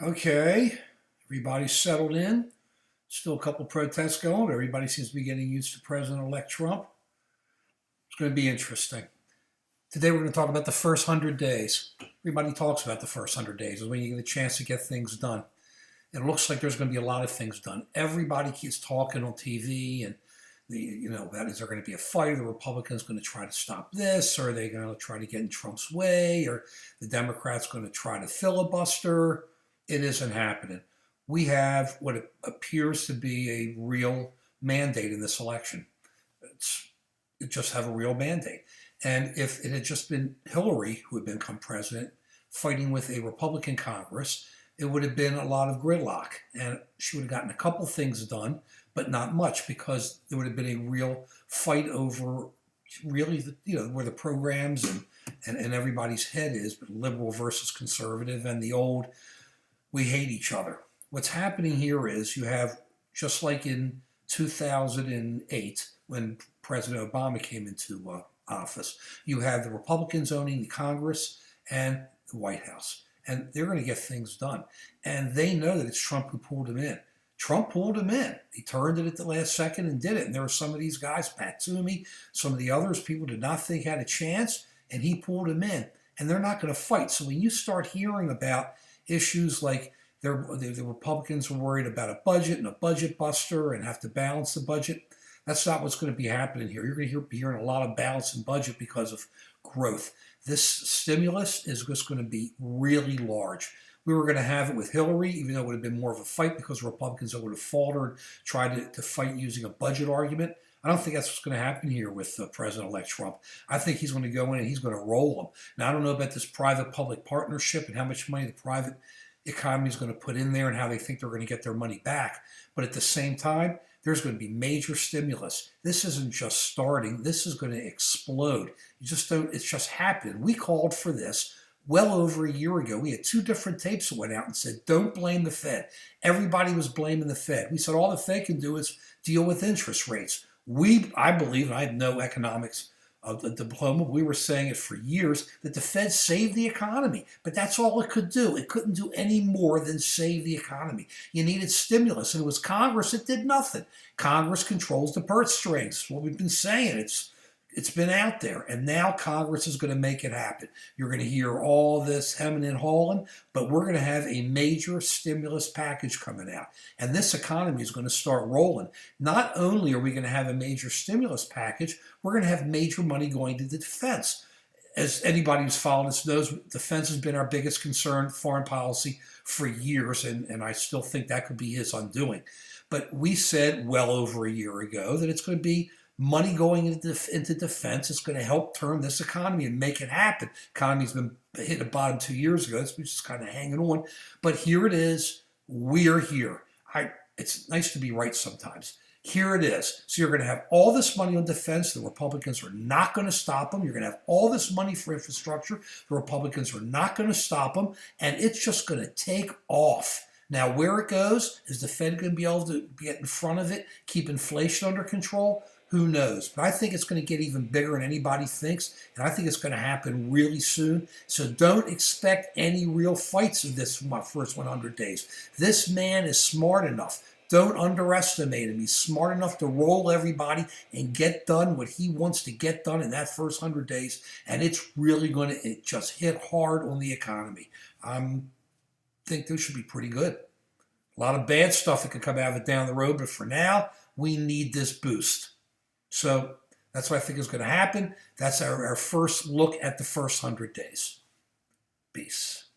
Okay, everybody's settled in. Still a couple protests going, but everybody seems to be getting used to President-elect Trump. It's going to be interesting. Today we're going to talk about the first 100 days. Everybody talks about the first 100 days is when you get a chance to get things done. It looks like there's going to be a lot of things done. Everybody keeps talking on TV and that is there going to be a fight? Are the Republicans going to try to stop this? Or are they going to try to get in Trump's way? Or the Democrats going to try to filibuster? It isn't happening. We have what appears to be a real mandate in this election. It just have a real mandate. And if it had just been Hillary who had become president, fighting with a Republican Congress, it would have been a lot of gridlock. And she would have gotten a couple things done, but not much, because there would have been a real fight over really, where the programs and everybody's head is, but liberal versus conservative, and the old, we hate each other. What's happening here is you have, just like in 2008, when President Obama came into office, you have the Republicans owning the Congress and the White House. And they're going to get things done. And they know that it's Trump who pulled him in. Trump pulled him in. He turned it at the last second and did it. And there were some of these guys, Pat Toomey, some of the others, people did not think had a chance, and he pulled him in. And they're not going to fight. So when you start hearing about issues like the Republicans are worried about a budget and a budget buster and have to balance the budget, that's not what's going to be happening here. You're going to be hearing a lot of balance in budget because of growth. This stimulus is just going to be really large. We were going to have it with Hillary, even though it would have been more of a fight because Republicans would have faltered, tried to fight using a budget argument. I don't think that's what's going to happen here with President-elect Trump. I think he's going to go in and he's going to roll them. Now, I don't know about this private-public partnership and how much money the private economy is going to put in there and how they think they're going to get their money back. But at the same time, there's going to be major stimulus. This isn't just starting. This is going to explode. You just don't, it's just happening. We called for this well over a year ago. We had two different tapes that went out and said, don't blame the Fed. Everybody was blaming the Fed. We said all the Fed can do is deal with interest rates. I believe, and I have no economics of the diploma, we were saying it for years, that the Fed saved the economy. But that's all it could do. It couldn't do any more than save the economy. You needed stimulus, and it was Congress that did nothing. Congress controls the purse strings. What we've been saying, it's been out there, and now Congress is going to make it happen. You're going to hear all this hemming and hawing, but we're going to have a major stimulus package coming out, and this economy is going to start rolling. Not only are we going to have a major stimulus package, we're going to have major money going to the defense. As anybody who's followed us knows, defense has been our biggest concern, foreign policy, for years, and I still think that could be his undoing. But we said well over a year ago that it's going to be money going into defense. It's going to help turn this economy and make it happen. Economy's been hit a bottom 2 years ago. It's just kind of hanging on. But here it is. We're here. It's nice to be right sometimes. Here it is. So you're going to have all this money on defense. The Republicans are not going to stop them. You're going to have all this money for infrastructure. The Republicans are not going to stop them. And it's just going to take off. Now, where it goes, is the Fed going to be able to get in front of it, keep inflation under control? Who knows? But I think it's going to get even bigger than anybody thinks, and I think it's going to happen really soon. So don't expect any real fights in this first 100 days. This man is smart enough. Don't underestimate him. He's smart enough to roll everybody and get done what he wants to get done in that first 100 days, and it's really going to just hit hard on the economy. I think this should be pretty good. A lot of bad stuff that could come out of it down the road, but for now, we need this boost. So that's what I think is going to happen. That's our first look at the first 100 days. Peace.